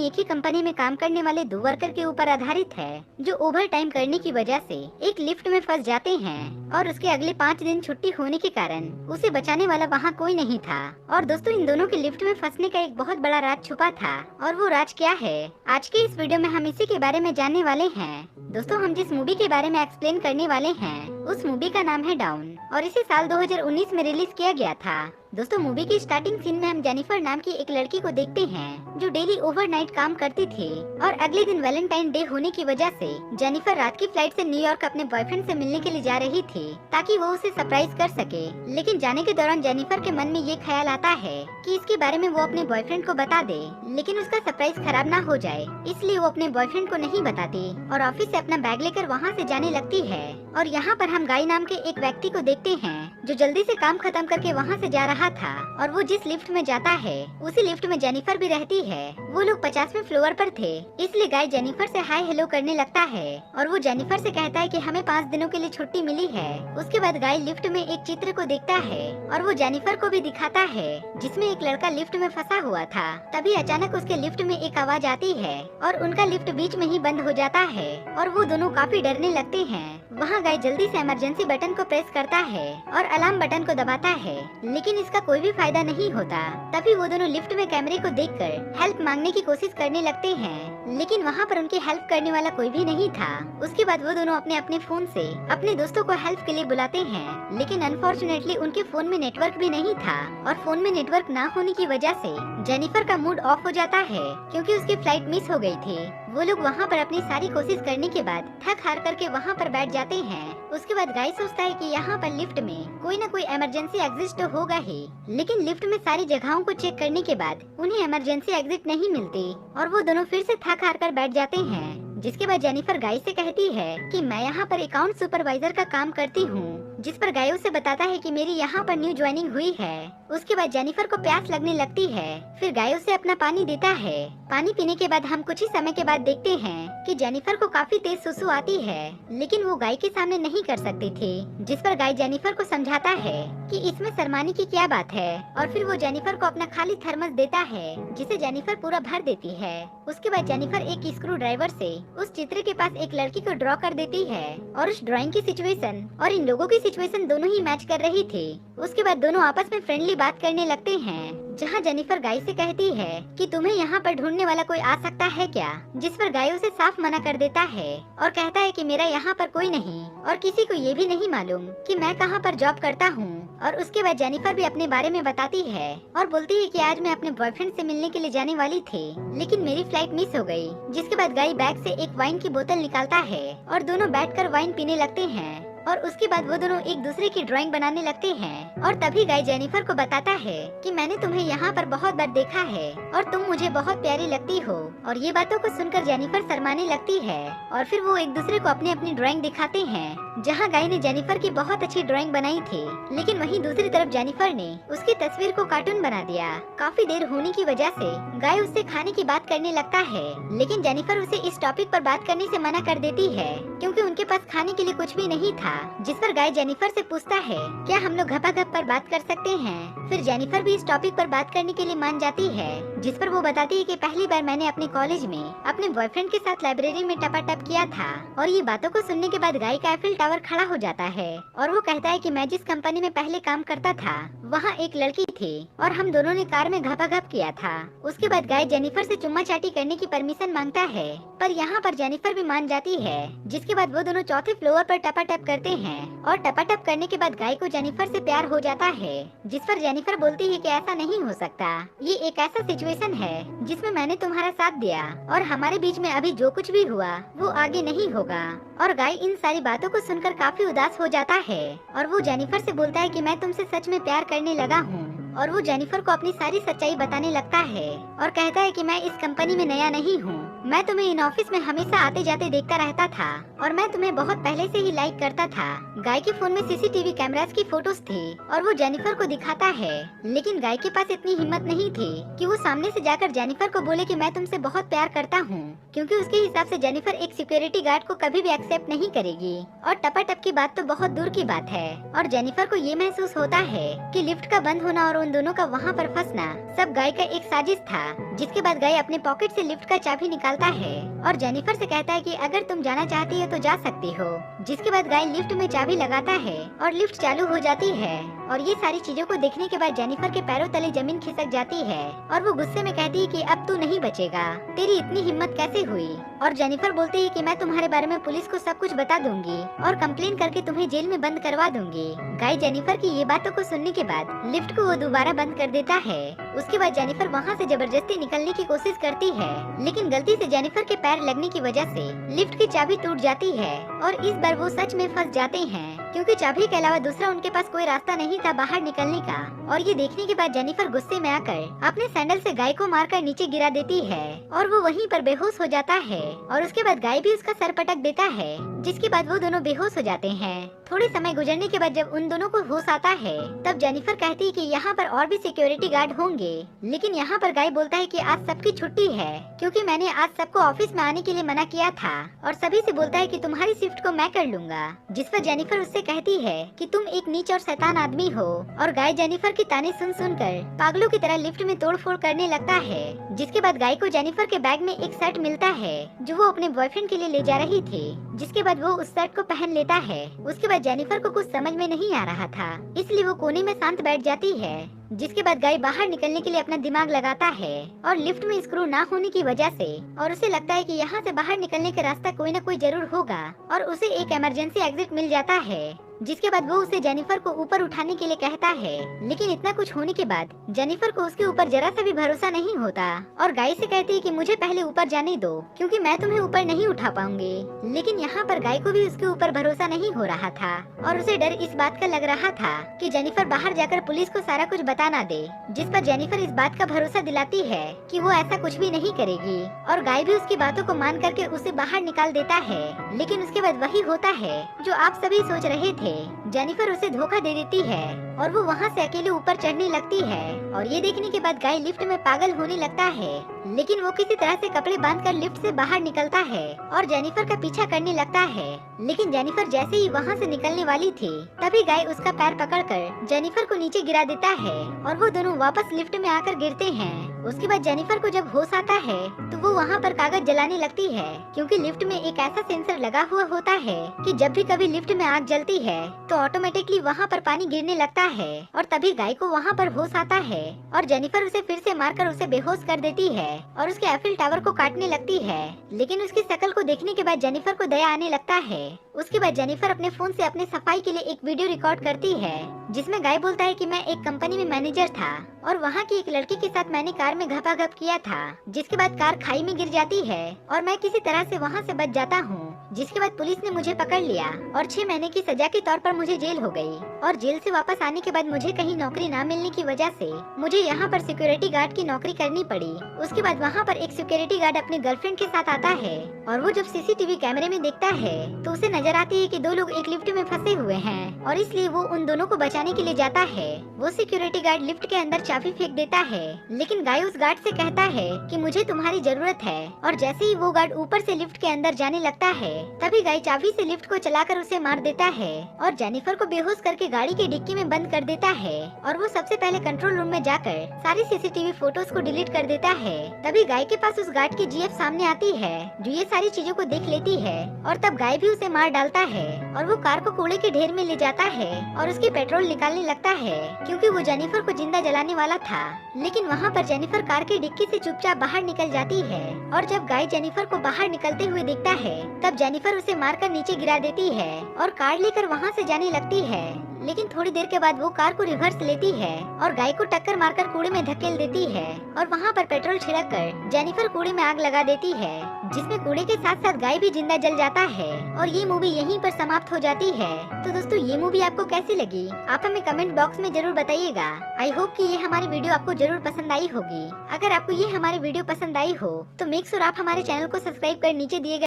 एक ही कंपनी में काम करने वाले दो वर्कर के ऊपर आधारित है जो ओवर टाइम करने की वजह से एक लिफ्ट में फंस जाते हैं और उसके अगले 5 दिन छुट्टी होने के कारण उसे बचाने वाला वहाँ कोई नहीं था। और दोस्तों, इन दोनों के लिफ्ट में फंसने का एक बहुत बड़ा राज छुपा था, और वो राज क्या है, आज के इस वीडियो में हम इसी के बारे में जानने वाले हैं। दोस्तों, हम जिस मूवी के बारे में एक्सप्लेन करने वाले हैं उस मूवी का नाम है डाउन, और इसे साल 2019 में रिलीज किया गया था। दोस्तों, मूवी की स्टार्टिंग सीन में हम जेनिफर नाम की एक लड़की को देखते हैं जो डेली ओवरनाइट काम करती थी, और अगले दिन वैलेंटाइन डे होने की वजह से जेनिफर रात की फ्लाइट से न्यूयॉर्क अपने बॉयफ्रेंड से मिलने के लिए जा रही थी ताकि वो उसे सरप्राइज कर सके। लेकिन जाने के दौरान जेनिफर के मन में ये ख्याल आता है कि इसके बारे में वो अपने बॉयफ्रेंड को बता दे, लेकिन उसका सरप्राइज खराब ना हो जाए, इसलिए वो अपने बॉयफ्रेंड को नहीं बताती और ऑफिस से अपना बैग लेकर वहाँ से जाने लगती है। और यहाँ पर हम गाई नाम के एक व्यक्ति को देखते हैं जो जल्दी से काम खत्म करके वहाँ से जा रहा था, और वो जिस लिफ्ट में जाता है उसी लिफ्ट में जेनिफर भी रहती है। वो लोग 50वें फ्लोर पर थे, इसलिए गाय जेनिफर से हाय हेलो करने लगता है और वो जेनिफर से कहता है कि हमें 5 दिनों के लिए छुट्टी मिली है। उसके बाद गाय लिफ्ट में एक चित्र को देखता है और वो जेनिफर को भी दिखाता है जिसमें एक लड़का लिफ्ट में फंसा हुआ था। तभी अचानक उसके लिफ्ट में एक आवाज आती है और उनका लिफ्ट बीच में ही बंद हो जाता है और वो दोनों काफी डरने लगते हैं। वहाँ गाय जल्दी से इमरजेंसी बटन को प्रेस करता है और अलार्म बटन को दबाता है, लेकिन इसका कोई भी फायदा नहीं होता। तभी वो दोनों लिफ्ट में कैमरे को देखकर हेल्प मांगने की कोशिश करने लगते हैं, लेकिन वहाँ पर उनकी हेल्प करने वाला कोई भी नहीं था। उसके बाद वो दोनों अपने अपने फोन से अपने दोस्तों को हेल्प के लिए बुलाते हैं, लेकिन अनफॉर्चुनेटली उनके फोन में नेटवर्क भी नहीं था, और फोन में नेटवर्क ना होने की वजह से जेनिफर का मूड ऑफ हो जाता है क्योंकि उसकी फ्लाइट मिस हो गई थी। वो लोग वहाँ पर अपनी सारी कोशिश करने के बाद थक हार करके वहाँ पर बैठ जाते हैं। उसके बाद गाय सोचता है कि यहाँ पर लिफ्ट में कोई न कोई इमरजेंसी एग्जिट तो होगा ही, लेकिन लिफ्ट में सारी जगहों को चेक करने के बाद उन्हें इमरजेंसी एग्जिट नहीं मिलती और वो दोनों फिर से थक हार कर बैठ जाते हैं। जिसके बाद जेनिफर गाय से कहती है कि मैं यहाँ पर अकाउंट सुपरवाइजर का काम करती हूँ, जिस पर गाय उसे बताता है कि मेरी यहाँ पर न्यू ज्वाइनिंग हुई है। उसके बाद जेनिफर को प्यास लगने लगती है, फिर गाय उसे अपना पानी देता है। पानी पीने के बाद हम कुछ ही समय के बाद देखते हैं कि जेनिफर को काफी तेज सुसु आती है, लेकिन वो गाय के सामने नहीं कर सकती थी। जिस पर गाय जेनिफर को समझाता है कि इसमें शर्माने की क्या बात है, और फिर वो जेनिफर को अपना खाली थर्मस देता है जिसे जेनिफर पूरा भर देती है। उसके बाद जेनिफर एक स्क्रू ड्राइवर से उस चित्र के पास एक लड़की को ड्रॉ कर देती है, और उस ड्राइंग की सिचुएशन और इन लोगों की सिचुएशन दोनों ही मैच कर रही थी। उसके बाद दोनों आपस में फ्रेंडली बात करने लगते हैं, जहाँ जेनिफर गाय से कहती है कि तुम्हें यहाँ पर ढूंढने वाला कोई आ सकता है क्या, जिस पर गाय उसे साफ मना कर देता है और कहता है कि मेरा यहाँ पर कोई नहीं और किसी को ये भी नहीं मालूम कि मैं कहाँ पर जॉब करता हूँ। और उसके बाद जेनिफर भी अपने बारे में बताती है और बोलती है कि आज मैं अपने बॉयफ्रेंड से मिलने के लिए जाने वाली थी, लेकिन मेरी फ्लाइट मिस हो गई। जिसके बाद गाय बैग से एक वाइन की बोतल निकालता है और दोनों बैठकर वाइन पीने लगते हैं, और उसके बाद वो दोनों एक दूसरे की ड्राइंग बनाने लगते हैं। और तभी गाय जेनिफर को बताता है कि मैंने तुम्हें यहाँ पर बहुत बार देखा है और तुम मुझे बहुत प्यारी लगती हो। और ये बातों को सुनकर जेनिफर शर्माने लगती है, और फिर वो एक दूसरे को अपनी अपनी ड्राइंग दिखाते हैं, जहाँ गाय ने जेनिफर की बहुत अच्छी ड्राइंग बनाई थी, लेकिन वहीं दूसरी तरफ जेनिफर ने उसकी तस्वीर को कार्टून बना दिया। काफी देर होने की वजह से गाय उससे खाने की बात करने लगता है, लेकिन जेनिफर उसे इस टॉपिक पर बात करने से मना कर देती है क्योंकि उनके पास खाने के लिए कुछ भी नहीं था। जिस पर गाय जेनिफर से पूछता है क्या हम लोग घपाघप पर बात कर सकते हैं। फिर जेनिफर भी इस टॉपिक पर बात करने के लिए मान जाती है, जिस पर वो बताती है कि पहली बार मैंने अपने कॉलेज में अपने बॉयफ्रेंड के साथ लाइब्रेरी में टपाटप किया था। और ये बातों को सुनने के बाद गाय का एफिल टावर खड़ा हो जाता है और वो कहता है कि मैं जिस कंपनी में पहले काम करता था वहाँ एक लड़की थी और हम दोनों ने कार में घपाघप किया था। उसके बाद गाय जेनिफर से चुम्मा चाटी करने की परमिशन मांगता है, पर यहाँ पर जेनिफर भी मान जाती है। जिसके बाद वो दोनों चौथे फ्लोर पर टपाटप करते हैं और टपाटप करने के बाद गाय को जेनिफर से प्यार हो जाता है, जिस पर जेनिफर बोलती है कि ऐसा नहीं हो सकता, ये एक ऐसा सिचुएशन है जिसमें मैंने तुम्हारा साथ दिया और हमारे बीच में अभी जो कुछ भी हुआ वो आगे नहीं होगा। और गाय इन सारी बातों को सुनकर काफी उदास हो जाता है और वो जेनिफर से बोलता है कि मैं तुमसे सच में प्यार करने लगा हूँ। और वो जेनिफर को अपनी सारी सच्चाई बताने लगता है और कहता है कि मैं इस कंपनी में नया नहीं हूँ, मैं तुम्हें इन ऑफिस में हमेशा आते जाते देखता रहता था और मैं तुम्हें बहुत पहले से ही लाइक करता था। गाय के फोन में सीसीटीवी कैमरास की फोटोज थी और वो जेनिफर को दिखाता है, लेकिन गाय के पास इतनी हिम्मत नहीं थी कि वो सामने से जाकर जेनिफर को बोले कि मैं तुमसे बहुत प्यार करता हूँ, क्योंकि उसके हिसाब से जेनिफर एक सिक्योरिटी गार्ड को कभी भी एक्सेप्ट नहीं करेगी। और टपाटप की बात तो बहुत दूर की बात है और जेनिफर को ये महसूस होता है कि लिफ्ट का बंद होना और उन दोनों का वहाँ पर फंसना सब गाय का एक साजिश था। जिसके बाद गाय अपने पॉकेट से लिफ्ट का चाबी निकालता है और जेनिफर से कहता है कि अगर तुम जाना चाहती हो तो जा सकती हो। जिसके बाद गाय लिफ्ट में चाबी लगाता है और लिफ्ट चालू हो जाती है। और ये सारी चीजों को देखने के बाद जेनिफर के पैरों तले जमीन खिसक जाती है और वो गुस्से में कहती है कि अब तू नहीं बचेगा, तेरी इतनी हिम्मत कैसे हुई। और जेनिफर बोलती है कि मैं तुम्हारे बारे में पुलिस को सब कुछ बता दूंगी और कंप्लेन करके तुम्हें जेल में बंद करवा दूंगी। गाय जेनिफर की ये बातों को सुनने के बाद लिफ्ट को वो दोबारा बंद कर देता है। उसके बाद जेनिफर वहाँ से जबरदस्ती निकलने की कोशिश करती है, लेकिन गलती से जेनिफर के पैर लगने की वजह से लिफ्ट की चाबी टूट जाती है और इस बार वो सच में फंस जाते हैं क्योंकि चाबी के अलावा दूसरा उनके पास कोई रास्ता नहीं था बाहर निकलने का। और ये देखने के बाद जेनिफर गुस्से में आकर अपने सैंडल से गाय को मारकर नीचे गिरा देती है और वो वहीं पर बेहोश हो जाता है। और उसके बाद गाय भी उसका सर पटक देता है, जिसके बाद वो दोनों बेहोश हो जाते हैं। थोड़े समय गुजरने के बाद जब उन दोनों को होश आता है तब जेनिफर कहती है कि यहाँ पर और भी सिक्योरिटी गार्ड होंगे, लेकिन यहाँ पर गाय बोलता है कि आज सबकी छुट्टी है क्योंकि मैंने आज सबको ऑफिस में आने के लिए मना किया था और सभी से बोलता है कि तुम्हारी शिफ्ट को मैं कर लूंगा। जिस पर जेनिफर उससे कहती है कि तुम एक नीच और शैतान आदमी हो। और गाय जेनिफर की ताने सुन सुनकर पागलों की तरह लिफ्ट में तोड़फोड़ करने लगता है। जिसके बाद गाय को जेनिफर के बैग में एक शर्ट मिलता है जो वो अपने बॉयफ्रेंड के लिए ले जा रही थी। जिसके बाद वो उस शर्ट को पहन लेता है। उसके बाद जेनिफर को कुछ समझ में नहीं आ रहा था, इसलिए वो कोने में शांत बैठ जाती है। जिसके बाद गाय बाहर निकलने के लिए अपना दिमाग लगाता है और लिफ्ट में स्क्रू ना होने की वजह से और उसे लगता है कि यहाँ से बाहर निकलने का रास्ता कोई न कोई जरूर होगा और उसे एक इमरजेंसी एग्जिट मिल जाता है। जिसके बाद वो उसे जेनिफर को ऊपर उठाने के लिए कहता है, लेकिन इतना कुछ होने के बाद जेनिफर को उसके ऊपर जरा सा भी भरोसा नहीं होता और गाय से कहती है कि मुझे पहले ऊपर जाने दो क्योंकि मैं तुम्हें ऊपर नहीं उठा पाऊंगी। लेकिन यहाँ पर गाय को भी उसके ऊपर भरोसा नहीं हो रहा था और उसे डर इस बात का लग रहा था कि जेनिफर बाहर जाकर पुलिस को सारा कुछ बता ना दे। जिस पर जेनिफर इस बात का भरोसा दिलाती है कि वो ऐसा कुछ भी नहीं करेगी और गाय भी उसकी बातों को मान करके उसे बाहर निकाल देता है। लेकिन उसके बाद वही होता है जो आप सभी सोच रहे थे, जेनिफर उसे धोखा दे देती है और वो वहाँ से अकेले ऊपर चढ़ने लगती है। और ये देखने के बाद गाय लिफ्ट में पागल होने लगता है, लेकिन वो किसी तरह से कपड़े बांधकर लिफ्ट से बाहर निकलता है और जेनिफर का पीछा करने लगता है। लेकिन जेनिफर जैसे ही वहाँ से निकलने वाली थी तभी गाय उसका पैर पकड़कर जेनिफर को नीचे गिरा देता है और वो दोनों वापस लिफ्ट में आकर गिरते हैं। उसके बाद जेनिफर को जब होश आता है तो वो वहाँ पर कागज जलाने लगती है क्योंकि लिफ्ट में एक ऐसा सेंसर लगा हुआ होता है कि जब भी कभी लिफ्ट में आग जलती है तो ऑटोमेटिकली वहाँ पर पानी गिरने लगता है। और तभी गाय को वहाँ पर होश आता है और जेनिफर उसे फिर से मारकर उसे बेहोश कर देती है और उसके एफिल टावर को काटने लगती है। लेकिन उसकी शक्ल को देखने के बाद जेनिफर को दया आने लगता है। उसके बाद जेनिफर अपने फोन से अपने सफाई के लिए एक वीडियो रिकॉर्ड करती है जिसमें गाय बोलता है कि मैं एक कंपनी में मैनेजर था और वहाँ की एक लड़की के साथ मैंने कार में घपाघप किया था, जिसके बाद कार खाई में गिर जाती है और मैं किसी तरह से वहाँ से बच जाता हूँ। जिसके बाद पुलिस ने मुझे पकड़ लिया और 6 महीने की सजा के तौर पर मुझे जेल हो गई। और जेल से वापस आने के बाद मुझे कहीं नौकरी ना मिलने की वजह से मुझे यहाँ पर सिक्योरिटी गार्ड की नौकरी करनी पड़ी। उसके बाद वहाँ पर एक सिक्योरिटी गार्ड अपने गर्लफ्रेंड के साथ आता है और वो जब सीसीटीवी कैमरे में देखता है तो उसे नजर आती है कि 2 लोग एक लिफ्ट में फंसे हुए हैं और इसलिए वो उन दोनों को बचाने के लिए जाता है। वो सिक्योरिटी गार्ड लिफ्ट के अंदर चाबी फेंक देता है, लेकिन गाय उस गार्ड से कहता है कि मुझे तुम्हारी जरूरत है। और जैसे ही वो गार्ड ऊपर से लिफ्ट के अंदर जाने लगता है तभी गाय चाबी से लिफ्ट को चलाकर उसे मार देता है और जेनिफर को बेहोश करके गाड़ी की डिक्की में बंद कर देता है। और वो सबसे पहले कंट्रोल रूम में जाकर सारी सीसीटीवी फोटोज को डिलीट कर देता है। तभी गाय के पास उस गार्ड की जीएफ सामने आती है जो ये सारी चीजों को देख लेती है और तब गाय भी उसे मार डालता है और वो कार को कूड़े के ढेर में ले जाता है और उसकी पेट्रोल निकालने लगता है क्योंकि वो जेनिफर को जिंदा जलाने वाला था। लेकिन वहाँ पर जेनिफर कार की डिक्की से चुपचाप बाहर निकल जाती है और जब गाय जेनिफर को बाहर निकलते हुए देखता है तब जेनिफर उसे मारकर नीचे गिरा देती है और कार लेकर वहाँ से जाने लगती है। लेकिन थोड़ी देर के बाद वो कार को रिवर्स लेती है और गाय को टक्कर मारकर कूड़े में धकेल देती है और वहाँ पर पेट्रोल छिड़क कर जेनिफर कूड़े में आग लगा देती है, जिसमें कूड़े के साथ साथ गाय भी जिंदा जल जाता है। और ये मूवी यहीं पर समाप्त हो जाती है। तो दोस्तों ये मूवी आपको कैसी लगी आप हमें कमेंट बॉक्स में जरूर बताइएगा। आई होप कि ये हमारी वीडियो आपको जरूर पसंद आई होगी। अगर आपको ये हमारी वीडियो पसंद आई हो तो मेक श्योर आप हमारे चैनल को सब्सक्राइब कर नीचे दिए गए